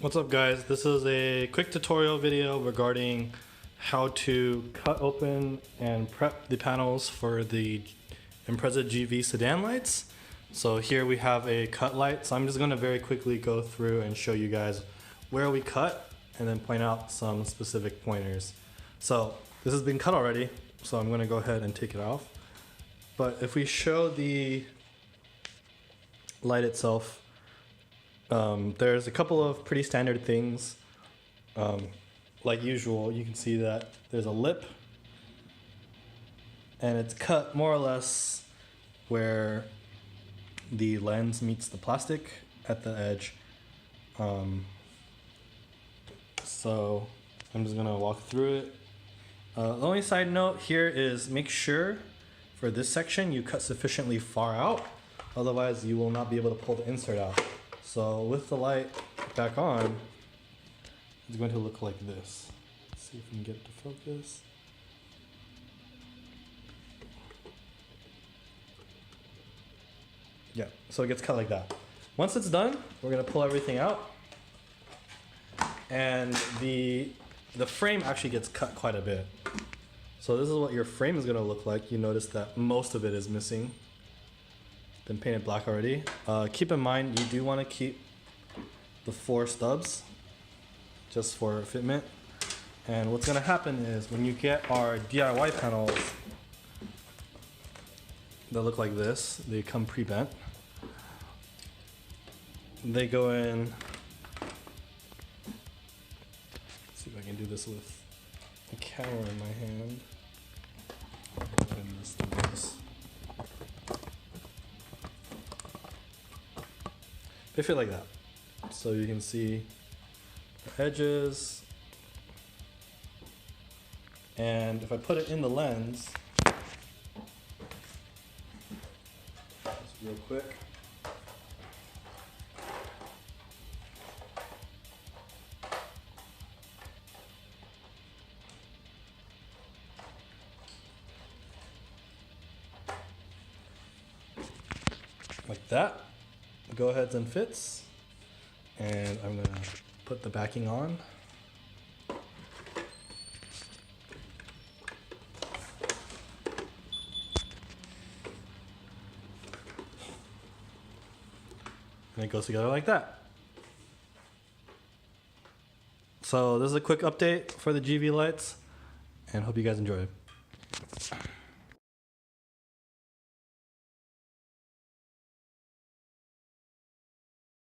What's up guys, this is a quick tutorial video regarding how to cut open and prep the panels for the Impreza GV sedan lights. So here we have a cut light, so I'm just going to very quickly go through and show you guys where we cut and then point out some specific pointers. So this has been cut already, so I'm going to go ahead and take it off. But if we show the light itself, there's a couple of pretty standard things. Like usual, you can see that there's a lip and it's cut more or less where the lens meets the plastic at the edge. So I'm just gonna walk through it. The only side note here is make sure for this section you cut sufficiently far out, otherwise you will not be able to pull the insert out. So with the light back on, it's going to look like this. Let's see if we can get it to focus. Yeah, so it gets cut like that. Once it's done, we're gonna pull everything out. And the frame actually gets cut quite a bit. So this is what your frame is gonna look like. You notice that most of it is missing. Been painted black already. Keep in mind you do want to keep the 4 stubs just for fitment. And what's going to happen is when you get our DIY panels that look like this, they come pre-bent. They go in. Let's see if I can do this with a camera in my hand. They fit like that. So you can see the edges. And if I put it in the lens, just real quick. Like that. Go ahead and fits, and I'm gonna put the backing on. And it goes together like that. So this is a quick update for the GV lights, and hope you guys enjoy it.